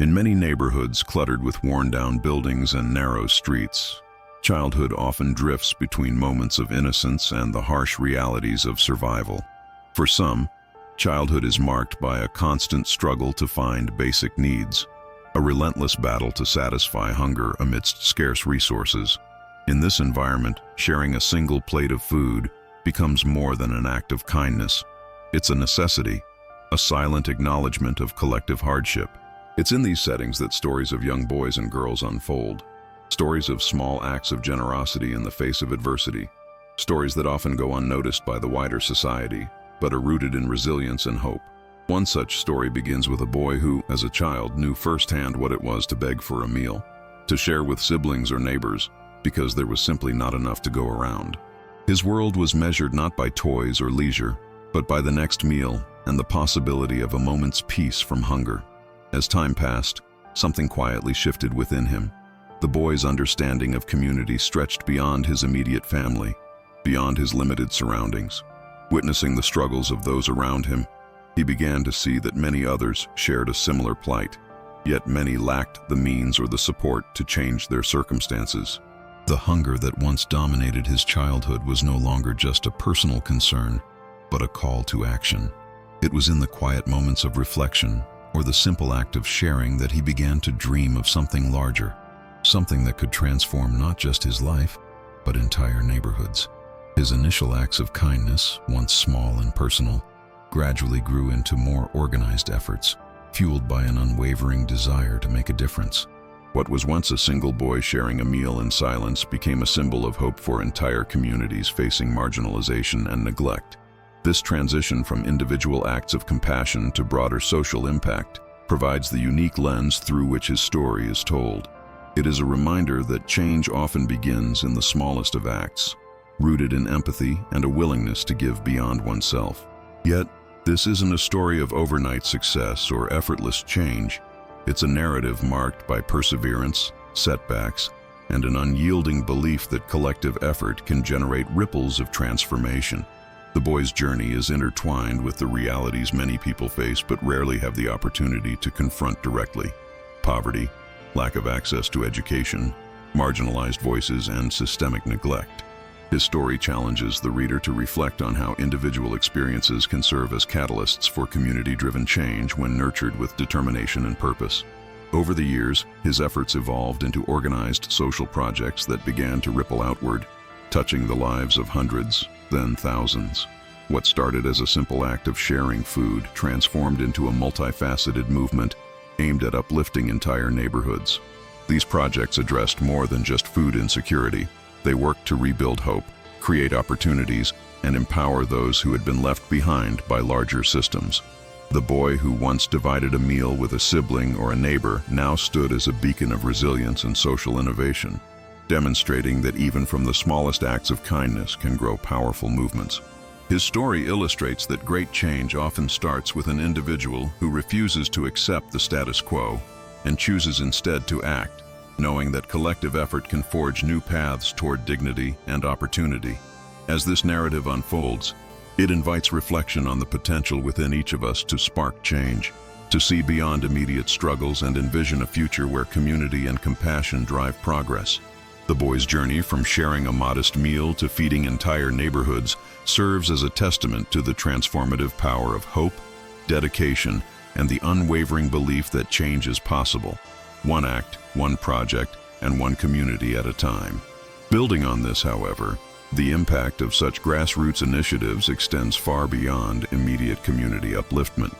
In many neighborhoods cluttered with worn-down buildings and narrow streets, childhood often drifts between moments of innocence and the harsh realities of survival. For some, childhood is marked by a constant struggle to find basic needs, a relentless battle to satisfy hunger amidst scarce resources. In this environment, sharing a single plate of food becomes more than an act of kindness. It's a necessity, a silent acknowledgement of collective hardship. It's in these settings that stories of young boys and girls unfold. Stories of small acts of generosity in the face of adversity. Stories that often go unnoticed by the wider society, but are rooted in resilience and hope. One such story begins with a boy who, as a child, knew firsthand what it was to beg for a meal, to share with siblings or neighbors, because there was simply not enough to go around. His world was measured not by toys or leisure, but by the next meal and the possibility of a moment's peace from hunger. As time passed, something quietly shifted within him. The boy's understanding of community stretched beyond his immediate family, beyond his limited surroundings. Witnessing the struggles of those around him, he began to see that many others shared a similar plight, yet many lacked the means or the support to change their circumstances. The hunger that once dominated his childhood was no longer just a personal concern, but a call to action. It was in the quiet moments of reflection, or the simple act of sharing, that he began to dream of something larger, something that could transform not just his life, but entire neighborhoods. His initial acts of kindness, once small and personal, gradually grew into more organized efforts, fueled by an unwavering desire to make a difference. What was once a single boy sharing a meal in silence became a symbol of hope for entire communities facing marginalization and neglect. This transition from individual acts of compassion to broader social impact provides the unique lens through which his story is told. It is a reminder that change often begins in the smallest of acts, rooted in empathy and a willingness to give beyond oneself. Yet, this isn't a story of overnight success or effortless change. It's a narrative marked by perseverance, setbacks, and an unyielding belief that collective effort can generate ripples of transformation. The boy's journey is intertwined with the realities many people face but rarely have the opportunity to confront directly: poverty, lack of access to education, marginalized voices, and systemic neglect. His story challenges the reader to reflect on how individual experiences can serve as catalysts for community-driven change when nurtured with determination and purpose. Over the years, his efforts evolved into organized social projects that began to ripple outward, touching the lives of hundreds, then thousands. What started as a simple act of sharing food transformed into a multifaceted movement aimed at uplifting entire neighborhoods. These projects addressed more than just food insecurity. They worked to rebuild hope, create opportunities, and empower those who had been left behind by larger systems. The boy who once divided a meal with a sibling or a neighbor now stood as a beacon of resilience and social innovation, demonstrating that even from the smallest acts of kindness can grow powerful movements. His story illustrates that great change often starts with an individual who refuses to accept the status quo and chooses instead to act, knowing that collective effort can forge new paths toward dignity and opportunity. As this narrative unfolds, it invites reflection on the potential within each of us to spark change, to see beyond immediate struggles and envision a future where community and compassion drive progress. The boy's journey from sharing a modest meal to feeding entire neighborhoods serves as a testament to the transformative power of hope, dedication, and the unwavering belief that change is possible, one act, one project, and one community at a time. Building on this, however, the impact of such grassroots initiatives extends far beyond immediate community upliftment.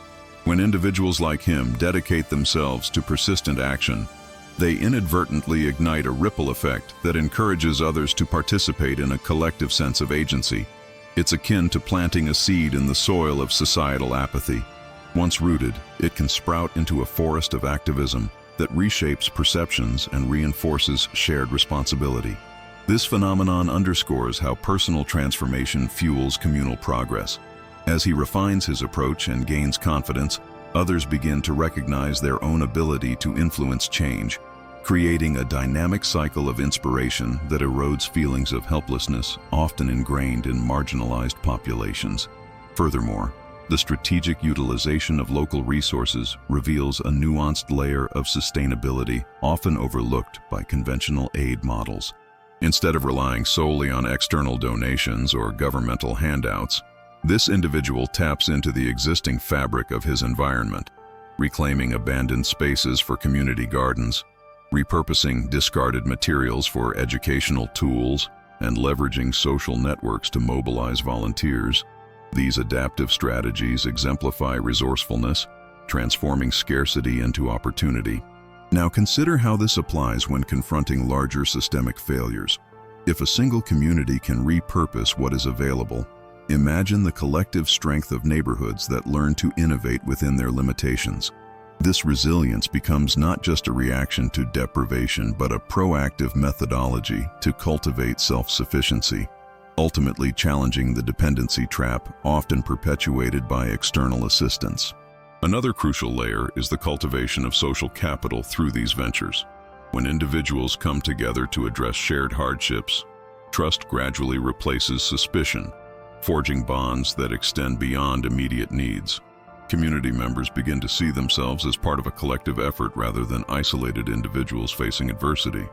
When individuals like him dedicate themselves to persistent action, they inadvertently ignite a ripple effect that encourages others to participate in a collective sense of agency. It's akin to planting a seed in the soil of societal apathy. Once rooted, it can sprout into a forest of activism that reshapes perceptions and reinforces shared responsibility. This phenomenon underscores how personal transformation fuels communal progress. As he refines his approach and gains confidence, others begin to recognize their own ability to influence change, creating a dynamic cycle of inspiration that erodes feelings of helplessness often ingrained in marginalized populations. Furthermore, The strategic utilization of local resources reveals a nuanced layer of sustainability often overlooked by conventional aid models. Instead of relying solely on external donations or governmental handouts, this individual taps into the existing fabric of his environment, reclaiming abandoned spaces for community gardens, repurposing discarded materials for educational tools, and leveraging social networks to mobilize volunteers. These adaptive strategies exemplify resourcefulness, transforming scarcity into opportunity. Now consider how this applies when confronting larger systemic failures. If a single community can repurpose what is available, imagine the collective strength of neighborhoods that learn to innovate within their limitations. This resilience becomes not just a reaction to deprivation, but a proactive methodology to cultivate self-sufficiency, ultimately challenging the dependency trap often perpetuated by external assistance. Another crucial layer is the cultivation of social capital through these ventures. When individuals come together to address shared hardships, trust gradually replaces suspicion, forging bonds that extend beyond immediate needs. Community members begin to see themselves as part of a collective effort rather than isolated individuals facing adversity.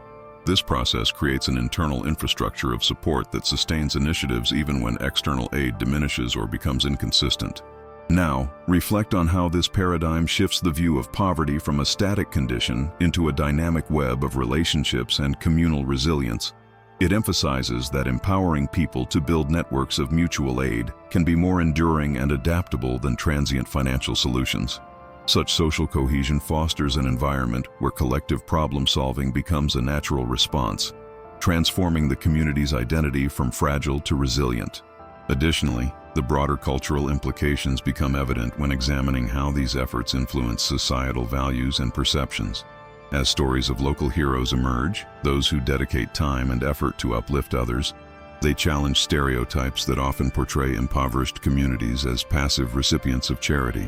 This process creates an internal infrastructure of support that sustains initiatives even when external aid diminishes or becomes inconsistent. Now, reflect on how this paradigm shifts the view of poverty from a static condition into a dynamic web of relationships and communal resilience. It emphasizes that empowering people to build networks of mutual aid can be more enduring and adaptable than transient financial solutions. Such social cohesion fosters an environment where collective problem-solving becomes a natural response, transforming the community's identity from fragile to resilient. Additionally, the broader cultural implications become evident when examining how these efforts influence societal values and perceptions. As stories of local heroes emerge, those who dedicate time and effort to uplift others, they challenge stereotypes that often portray impoverished communities as passive recipients of charity.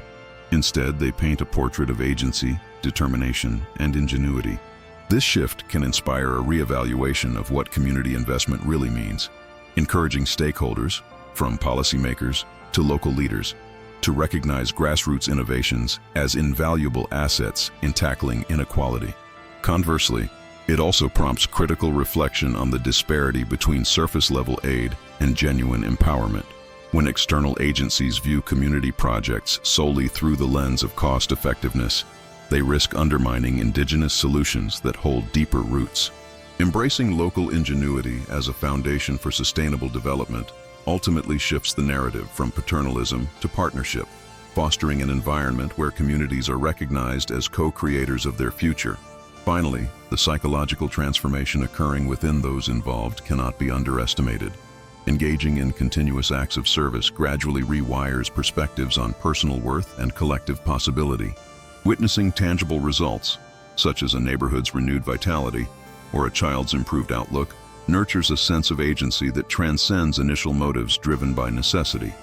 Instead, they paint a portrait of agency, determination, and ingenuity. This shift can inspire a reevaluation of what community investment really means, encouraging stakeholders, from policymakers to local leaders, to recognize grassroots innovations as invaluable assets in tackling inequality. Conversely, it also prompts critical reflection on the disparity between surface-level aid and genuine empowerment. When external agencies view community projects solely through the lens of cost-effectiveness, they risk undermining indigenous solutions that hold deeper roots. Embracing local ingenuity as a foundation for sustainable development ultimately shifts the narrative from paternalism to partnership, fostering an environment where communities are recognized as co-creators of their future. Finally, the psychological transformation occurring within those involved cannot be underestimated. Engaging in continuous acts of service gradually rewires perspectives on personal worth and collective possibility. Witnessing tangible results, such as a neighborhood's renewed vitality or a child's improved outlook, nurtures a sense of agency that transcends initial motives driven by necessity.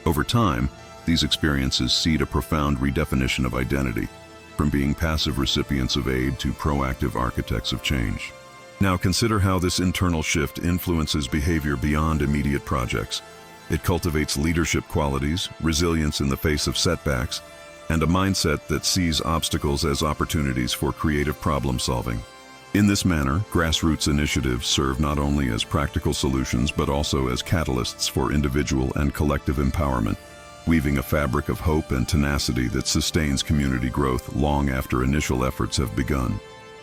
Over time, these experiences seed a profound redefinition of identity, from being passive recipients of aid to proactive architects of change. Now consider how this internal shift influences behavior beyond immediate projects. It cultivates leadership qualities, resilience in the face of setbacks, and a mindset that sees obstacles as opportunities for creative problem-solving. In this manner, grassroots initiatives serve not only as practical solutions but also as catalysts for individual and collective empowerment, weaving a fabric of hope and tenacity that sustains community growth long after initial efforts have begun.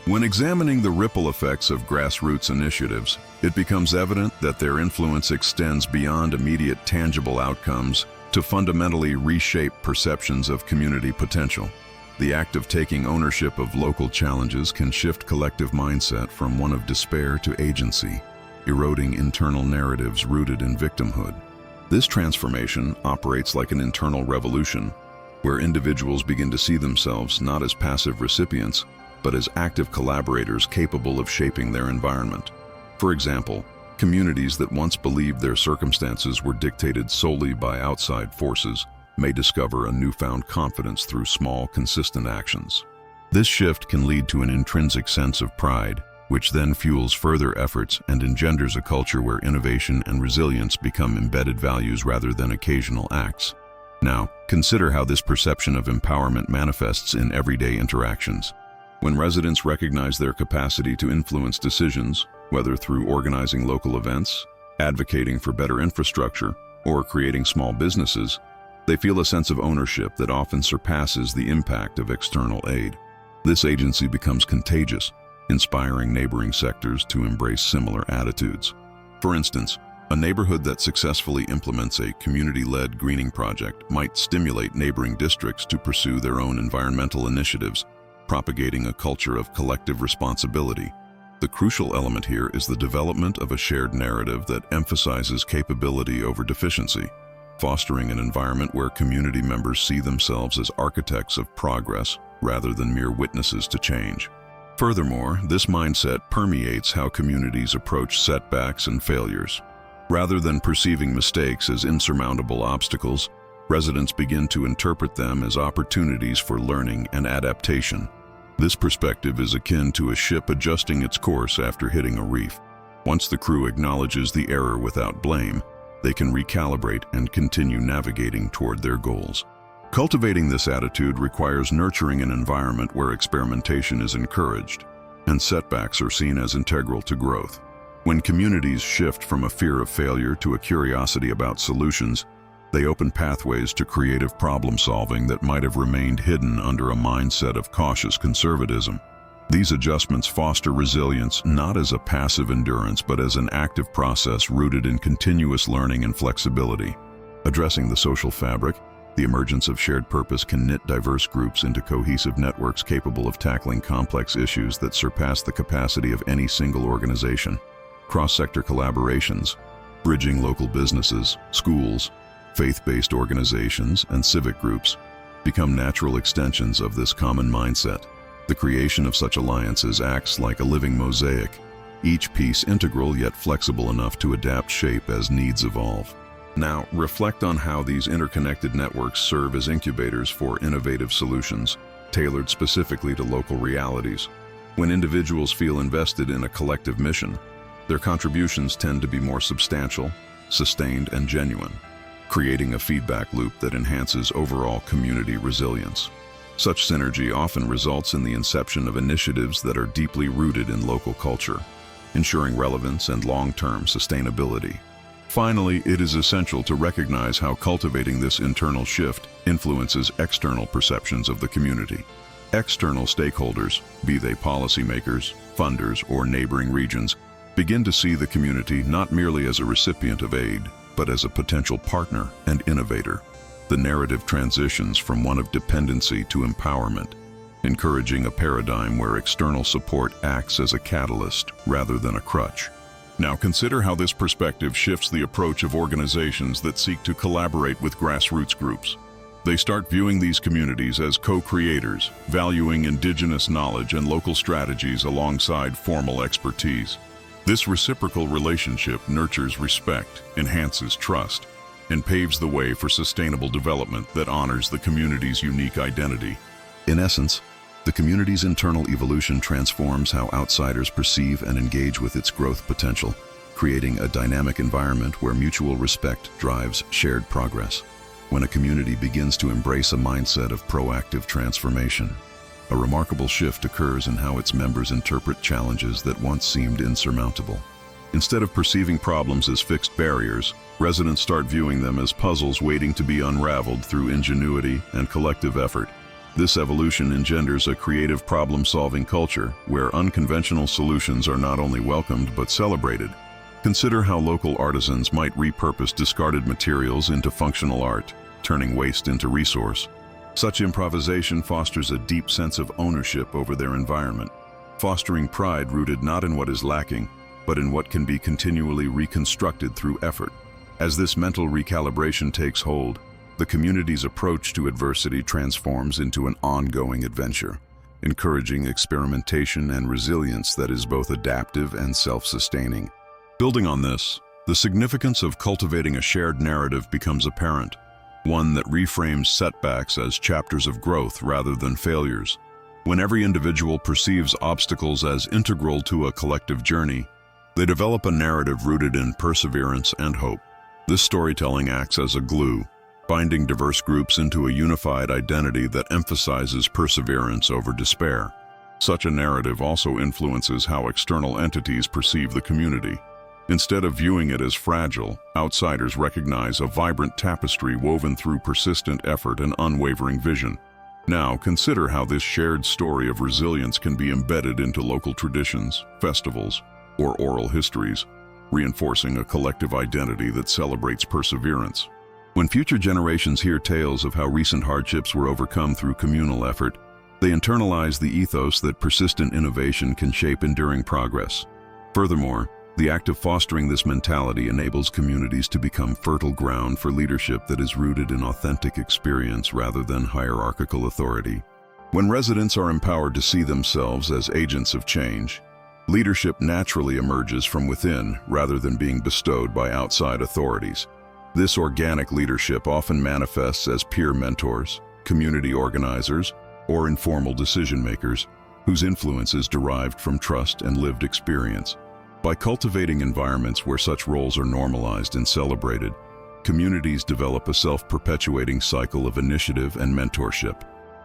When examining the ripple effects of grassroots initiatives, it becomes evident that their influence extends beyond immediate tangible outcomes to fundamentally reshape perceptions of community potential. The act of taking ownership of local challenges can shift collective mindset from one of despair to agency, eroding internal narratives rooted in victimhood. This transformation operates like an internal revolution, where individuals begin to see themselves not as passive recipients, but as active collaborators capable of shaping their environment. For example, communities that once believed their circumstances were dictated solely by outside forces may discover a newfound confidence through small, consistent actions. This shift can lead to an intrinsic sense of pride, which then fuels further efforts and engenders a culture where innovation and resilience become embedded values rather than occasional acts. Now, consider how this perception of empowerment manifests in everyday interactions. When residents recognize their capacity to influence decisions, whether through organizing local events, advocating for better infrastructure, or creating small businesses, they feel a sense of ownership that often surpasses the impact of external aid. This agency becomes contagious, inspiring neighboring sectors to embrace similar attitudes. For instance, a neighborhood that successfully implements a community-led greening project might stimulate neighboring districts to pursue their own environmental initiatives, propagating a culture of collective responsibility. The crucial element here is the development of a shared narrative that emphasizes capability over deficiency, fostering an environment where community members see themselves as architects of progress rather than mere witnesses to change. Furthermore, this mindset permeates how communities approach setbacks and failures. Rather than perceiving mistakes as insurmountable obstacles, residents begin to interpret them as opportunities for learning and adaptation. This perspective is akin to a ship adjusting its course after hitting a reef. Once the crew acknowledges the error without blame, they can recalibrate and continue navigating toward their goals. Cultivating this attitude requires nurturing an environment where experimentation is encouraged, and setbacks are seen as integral to growth. When communities shift from a fear of failure to a curiosity about solutions, they open pathways to creative problem-solving that might have remained hidden under a mindset of cautious conservatism. These adjustments foster resilience not as a passive endurance but as an active process rooted in continuous learning and flexibility. Addressing the social fabric, the emergence of shared purpose can knit diverse groups into cohesive networks capable of tackling complex issues that surpass the capacity of any single organization. Cross-sector collaborations, bridging local businesses, schools, faith-based organizations, and civic groups, become natural extensions of this common mindset. The creation of such alliances acts like a living mosaic, each piece integral yet flexible enough to adapt shape as needs evolve. Now, reflect on how these interconnected networks serve as incubators for innovative solutions, tailored specifically to local realities. When individuals feel invested in a collective mission, their contributions tend to be more substantial, sustained, and genuine, creating a feedback loop that enhances overall community resilience. Such synergy often results in the inception of initiatives that are deeply rooted in local culture, ensuring relevance and long-term sustainability. Finally, it is essential to recognize how cultivating this internal shift influences external perceptions of the community. External stakeholders, be they policymakers, funders, or neighboring regions, begin to see the community not merely as a recipient of aid, but as a potential partner and innovator. The narrative transitions from one of dependency to empowerment, encouraging a paradigm where external support acts as a catalyst rather than a crutch. Now consider how this perspective shifts the approach of organizations that seek to collaborate with grassroots groups. They start viewing these communities as co-creators, valuing indigenous knowledge and local strategies alongside formal expertise. This reciprocal relationship nurtures respect, enhances trust, and paves the way for sustainable development that honors the community's unique identity. In essence, the community's internal evolution transforms how outsiders perceive and engage with its growth potential, creating a dynamic environment where mutual respect drives shared progress. When a community begins to embrace a mindset of proactive transformation, a remarkable shift occurs in how its members interpret challenges that once seemed insurmountable. Instead of perceiving problems as fixed barriers, residents start viewing them as puzzles waiting to be unraveled through ingenuity and collective effort. This evolution engenders a creative problem-solving culture where unconventional solutions are not only welcomed but celebrated. Consider how local artisans might repurpose discarded materials into functional art, turning waste into resource. Such improvisation fosters a deep sense of ownership over their environment, fostering pride rooted not in what is lacking, but in what can be continually reconstructed through effort. As this mental recalibration takes hold, the community's approach to adversity transforms into an ongoing adventure, encouraging experimentation and resilience that is both adaptive and self-sustaining. Building on this, the significance of cultivating a shared narrative becomes apparent, one that reframes setbacks as chapters of growth rather than failures. When every individual perceives obstacles as integral to a collective journey, they develop a narrative rooted in perseverance and hope. This storytelling acts as a glue, binding diverse groups into a unified identity that emphasizes perseverance over despair. Such a narrative also influences how external entities perceive the community. Instead of viewing it as fragile, outsiders recognize a vibrant tapestry woven through persistent effort and unwavering vision. Now, consider how this shared story of resilience can be embedded into local traditions, festivals, or oral histories, reinforcing a collective identity that celebrates perseverance. When future generations hear tales of how recent hardships were overcome through communal effort, they internalize the ethos that persistent innovation can shape enduring progress. Furthermore, the act of fostering this mentality enables communities to become fertile ground for leadership that is rooted in authentic experience rather than hierarchical authority. When residents are empowered to see themselves as agents of change, leadership naturally emerges from within rather than being bestowed by outside authorities. This organic leadership often manifests as peer mentors, community organizers, or informal decision-makers, whose influence is derived from trust and lived experience. By cultivating environments where such roles are normalized and celebrated, communities develop a self-perpetuating cycle of initiative and mentorship.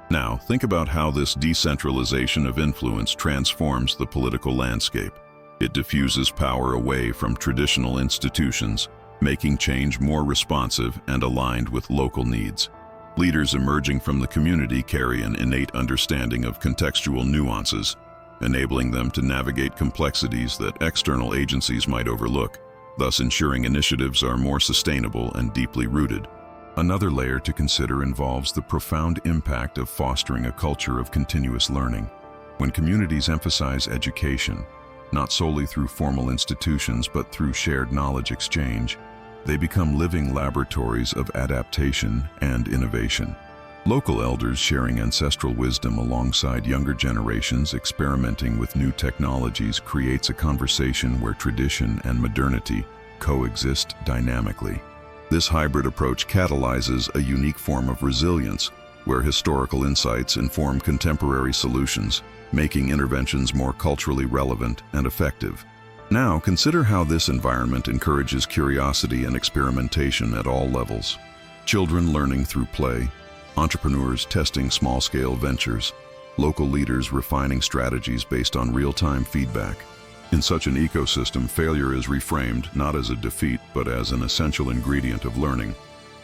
Now, think about how this decentralization of influence transforms the political landscape. It diffuses power away from traditional institutions, making change more responsive and aligned with local needs. Leaders emerging from the community carry an innate understanding of contextual nuances, enabling them to navigate complexities that external agencies might overlook, thus ensuring initiatives are more sustainable and deeply rooted. Another layer to consider involves the profound impact of fostering a culture of continuous learning. When communities emphasize education, not solely through formal institutions but through shared knowledge exchange, they become living laboratories of adaptation and innovation. Local elders sharing ancestral wisdom alongside younger generations experimenting with new technologies creates a conversation where tradition and modernity coexist dynamically. This hybrid approach catalyzes a unique form of resilience, where historical insights inform contemporary solutions, making interventions more culturally relevant and effective. Now, consider how this environment encourages curiosity and experimentation at all levels. Children learning through play, entrepreneurs testing small-scale ventures, local leaders refining strategies based on real-time feedback. In such an ecosystem, failure is reframed not as a defeat but as an essential ingredient of learning,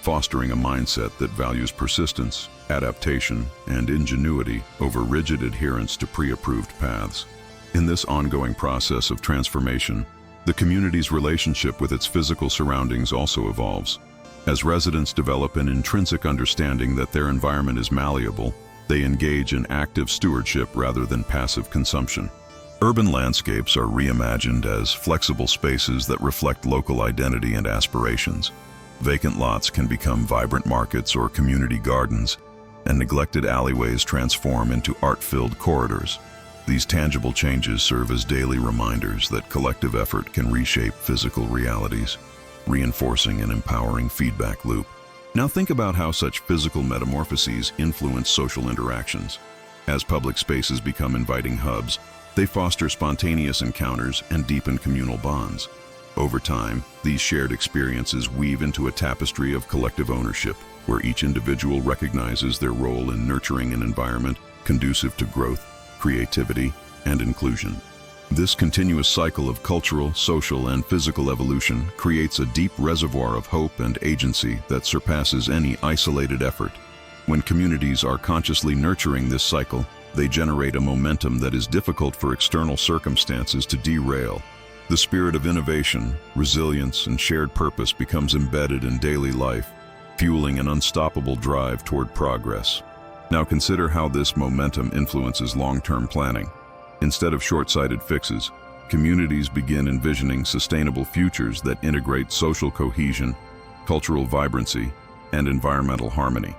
fostering a mindset that values persistence, adaptation, and ingenuity over rigid adherence to pre-approved paths. In this ongoing process of transformation, the community's relationship with its physical surroundings also evolves. As residents develop an intrinsic understanding that their environment is malleable, they engage in active stewardship rather than passive consumption. Urban landscapes are reimagined as flexible spaces that reflect local identity and aspirations. Vacant lots can become vibrant markets or community gardens, and neglected alleyways transform into art-filled corridors. These tangible changes serve as daily reminders that collective effort can reshape physical realities, reinforcing an empowering feedback loop. Now think about how such physical metamorphoses influence social interactions. As public spaces become inviting hubs, they foster spontaneous encounters and deepen communal bonds. Over time, these shared experiences weave into a tapestry of collective ownership, where each individual recognizes their role in nurturing an environment conducive to growth, creativity, and inclusion. This continuous cycle of cultural, social, and physical evolution creates a deep reservoir of hope and agency that surpasses any isolated effort. When communities are consciously nurturing this cycle, they generate a momentum that is difficult for external circumstances to derail. The spirit of innovation, resilience, and shared purpose becomes embedded in daily life, fueling an unstoppable drive toward progress. Now consider how this momentum influences long-term planning. Instead of short-sighted fixes, communities begin envisioning sustainable futures that integrate social cohesion, cultural vibrancy, and environmental harmony.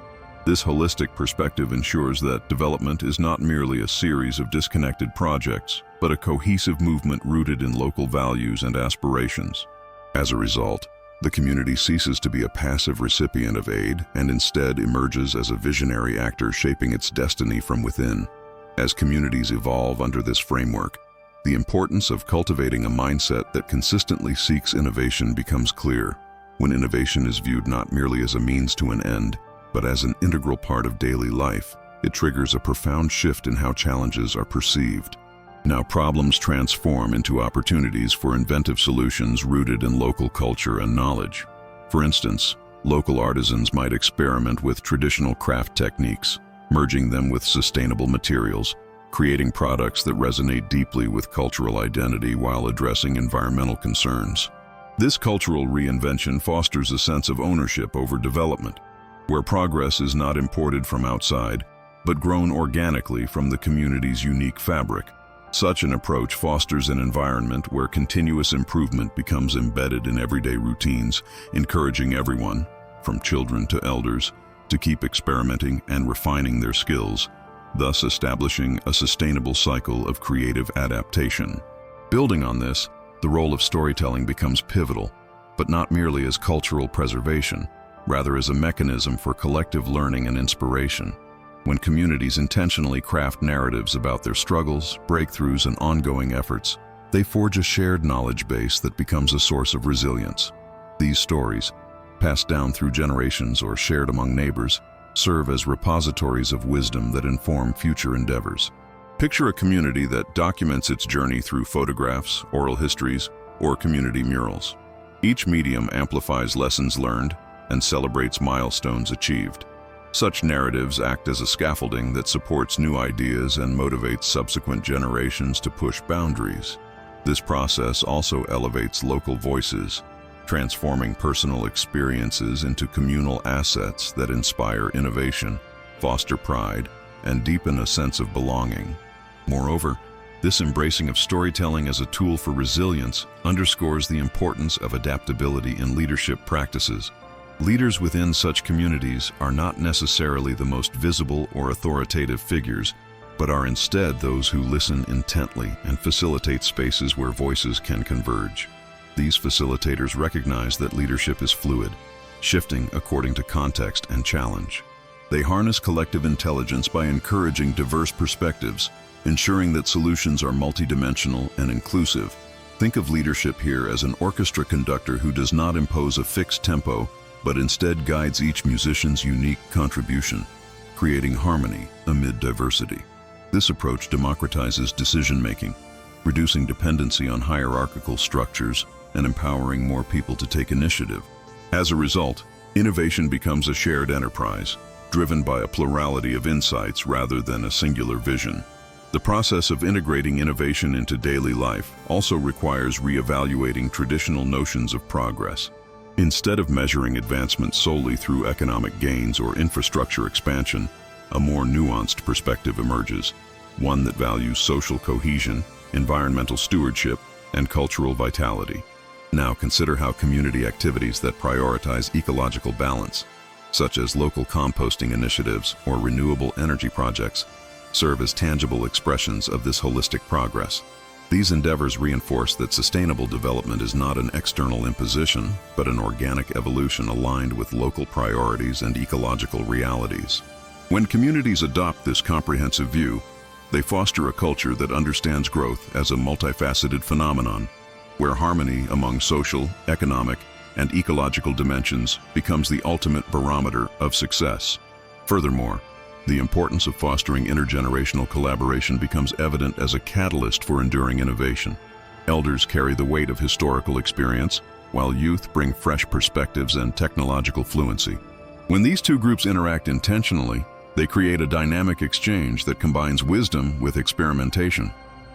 This holistic perspective ensures that development is not merely a series of disconnected projects, but a cohesive movement rooted in local values and aspirations. As a result, the community ceases to be a passive recipient of aid and instead emerges as a visionary actor shaping its destiny from within. As communities evolve under this framework, the importance of cultivating a mindset that consistently seeks innovation becomes clear. When innovation is viewed not merely as a means to an end, but as an integral part of daily life, it triggers a profound shift in how challenges are perceived. Now, problems transform into opportunities for inventive solutions rooted in local culture and knowledge. For instance, local artisans might experiment with traditional craft techniques, merging them with sustainable materials, creating products that resonate deeply with cultural identity while addressing environmental concerns. This cultural reinvention fosters a sense of ownership over development, where progress is not imported from outside, but grown organically from the community's unique fabric. Such an approach fosters an environment where continuous improvement becomes embedded in everyday routines, encouraging everyone, from children to elders, to keep experimenting and refining their skills, thus establishing a sustainable cycle of creative adaptation. Building on this, the role of storytelling becomes pivotal, but not merely as cultural preservation, rather as a mechanism for collective learning and inspiration. When communities intentionally craft narratives about their struggles, breakthroughs, and ongoing efforts, they forge a shared knowledge base that becomes a source of resilience. These stories, passed down through generations or shared among neighbors, serve as repositories of wisdom that inform future endeavors. Picture a community that documents its journey through photographs, oral histories, or community murals. Each medium amplifies lessons learned and celebrates milestones achieved. Such narratives act as a scaffolding that supports new ideas and motivates subsequent generations to push boundaries. This process also elevates local voices, transforming personal experiences into communal assets that inspire innovation, foster pride, and deepen a sense of belonging. Moreover, this embracing of storytelling as a tool for resilience underscores the importance of adaptability in leadership practices. Leaders within such communities are not necessarily the most visible or authoritative figures, but are instead those who listen intently and facilitate spaces where voices can converge. These facilitators recognize that leadership is fluid, shifting according to context and challenge. They harness collective intelligence by encouraging diverse perspectives, ensuring that solutions are multidimensional and inclusive. Think of leadership here as an orchestra conductor who does not impose a fixed tempo, but instead guides each musician's unique contribution, creating harmony amid diversity. This approach democratizes decision-making, reducing dependency on hierarchical structures and empowering more people to take initiative. As a result, innovation becomes a shared enterprise, driven by a plurality of insights rather than a singular vision. The process of integrating innovation into daily life also requires reevaluating traditional notions of progress. Instead of measuring advancement solely through economic gains or infrastructure expansion, a more nuanced perspective emerges, one that values social cohesion, environmental stewardship, and cultural vitality. Now consider how community activities that prioritize ecological balance, such as local composting initiatives or renewable energy projects, serve as tangible expressions of this holistic progress. These endeavors reinforce that sustainable development is not an external imposition, but an organic evolution aligned with local priorities and ecological realities. When communities adopt this comprehensive view, they foster a culture that understands growth as a multifaceted phenomenon, where harmony among social, economic, and ecological dimensions becomes the ultimate barometer of success. Furthermore, the importance of fostering intergenerational collaboration becomes evident as a catalyst for enduring innovation. Elders carry the weight of historical experience, while youth bring fresh perspectives and technological fluency. When these two groups interact intentionally, they create a dynamic exchange that combines wisdom with experimentation.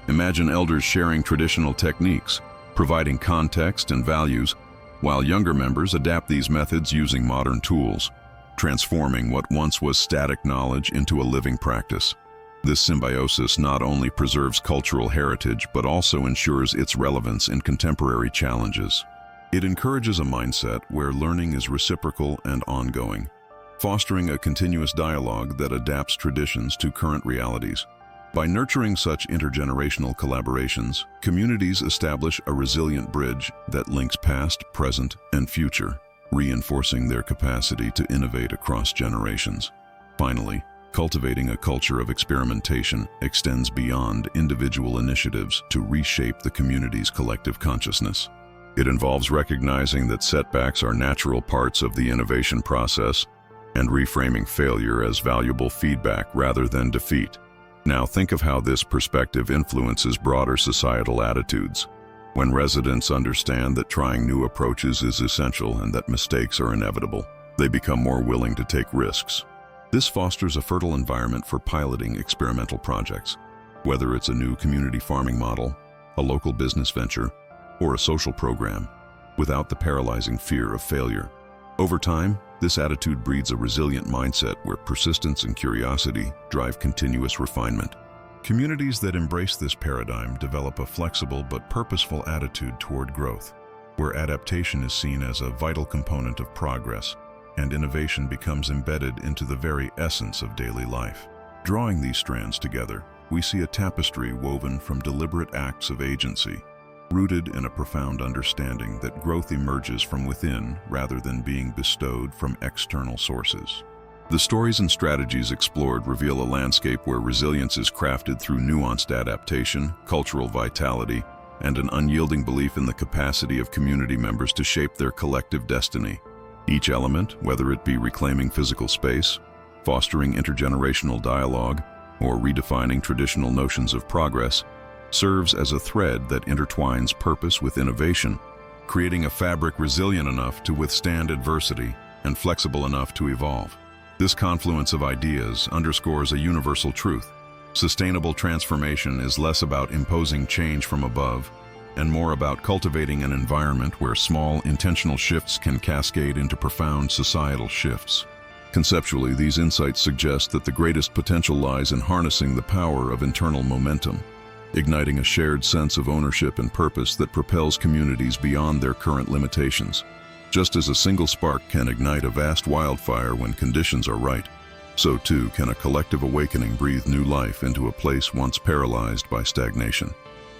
Imagine elders sharing traditional techniques, providing context and values, while younger members adapt these methods using modern tools, transforming what once was static knowledge into a living practice. This symbiosis not only preserves cultural heritage but also ensures its relevance in contemporary challenges. It encourages a mindset where learning is reciprocal and ongoing, fostering a continuous dialogue that adapts traditions to current realities. By nurturing such intergenerational collaborations, communities establish a resilient bridge that links past, present, and future, reinforcing their capacity to innovate across generations. Finally, cultivating a culture of experimentation extends beyond individual initiatives to reshape the community's collective consciousness. It involves recognizing that setbacks are natural parts of the innovation process and reframing failure as valuable feedback rather than defeat. Now think of how this perspective influences broader societal attitudes. When residents understand that trying new approaches is essential and that mistakes are inevitable, they become more willing to take risks. This fosters a fertile environment for piloting experimental projects. Whether it's a new community farming model, a local business venture, or a social program, without the paralyzing fear of failure. Over time, this attitude breeds a resilient mindset where persistence and curiosity drive continuous refinement. Communities that embrace this paradigm develop a flexible but purposeful attitude toward growth, where adaptation is seen as a vital component of progress, and innovation becomes embedded into the very essence of daily life. Drawing these strands together, we see a tapestry woven from deliberate acts of agency, rooted in a profound understanding that growth emerges from within rather than being bestowed from external sources. The stories and strategies explored reveal a landscape where resilience is crafted through nuanced adaptation, cultural vitality, and an unyielding belief in the capacity of community members to shape their collective destiny. Each element, whether it be reclaiming physical space, fostering intergenerational dialogue, or redefining traditional notions of progress, serves as a thread that intertwines purpose with innovation, creating a fabric resilient enough to withstand adversity and flexible enough to evolve. This confluence of ideas underscores a universal truth. Sustainable transformation is less about imposing change from above and more about cultivating an environment where small, intentional shifts can cascade into profound societal shifts. Conceptually, these insights suggest that the greatest potential lies in harnessing the power of internal momentum, igniting a shared sense of ownership and purpose that propels communities beyond their current limitations. Just as a single spark can ignite a vast wildfire when conditions are right, so too can a collective awakening breathe new life into a place once paralyzed by stagnation.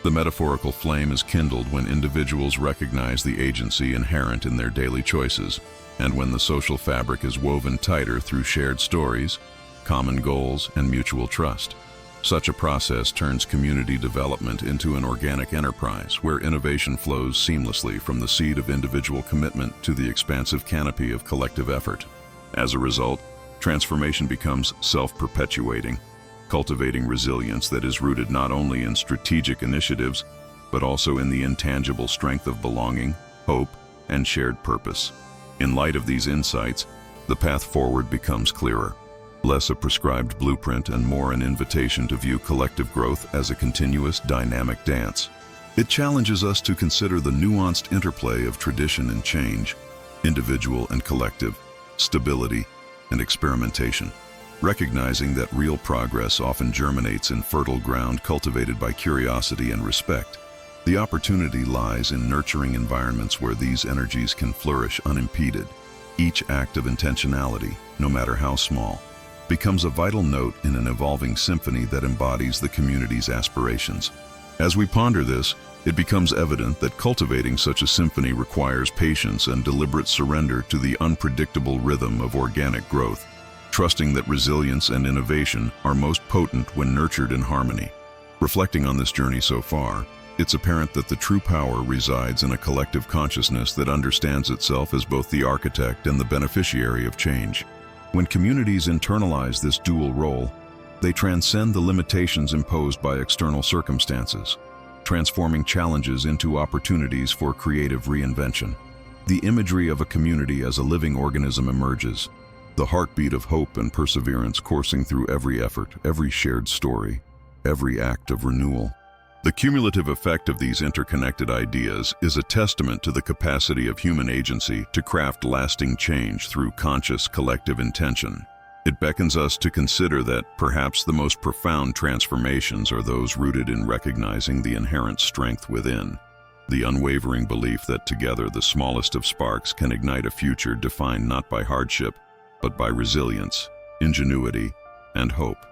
The metaphorical flame is kindled when individuals recognize the agency inherent in their daily choices, and when the social fabric is woven tighter through shared stories, common goals, and mutual trust. Such a process turns community development into an organic enterprise where innovation flows seamlessly from the seed of individual commitment to the expansive canopy of collective effort. As a result, transformation becomes self-perpetuating, cultivating resilience that is rooted not only in strategic initiatives, but also in the intangible strength of belonging, hope, and shared purpose. In light of these insights, the path forward becomes clearer. Less a prescribed blueprint and more an invitation to view collective growth as a continuous, dynamic dance. It challenges us to consider the nuanced interplay of tradition and change, individual and collective, stability and experimentation, recognizing that real progress often germinates in fertile ground cultivated by curiosity and respect. The opportunity lies in nurturing environments where these energies can flourish unimpeded. Each act of intentionality, no matter how small, becomes a vital note in an evolving symphony that embodies the community's aspirations. As we ponder this, it becomes evident that cultivating such a symphony requires patience and deliberate surrender to the unpredictable rhythm of organic growth, trusting that resilience and innovation are most potent when nurtured in harmony. Reflecting on this journey so far, it's apparent that the true power resides in a collective consciousness that understands itself as both the architect and the beneficiary of change. When communities internalize this dual role, they transcend the limitations imposed by external circumstances, transforming challenges into opportunities for creative reinvention. The imagery of a community as a living organism emerges, the heartbeat of hope and perseverance coursing through every effort, every shared story, every act of renewal. The cumulative effect of these interconnected ideas is a testament to the capacity of human agency to craft lasting change through conscious collective intention. It beckons us to consider that perhaps the most profound transformations are those rooted in recognizing the inherent strength within, the unwavering belief that together the smallest of sparks can ignite a future defined not by hardship, but by resilience, ingenuity, and hope.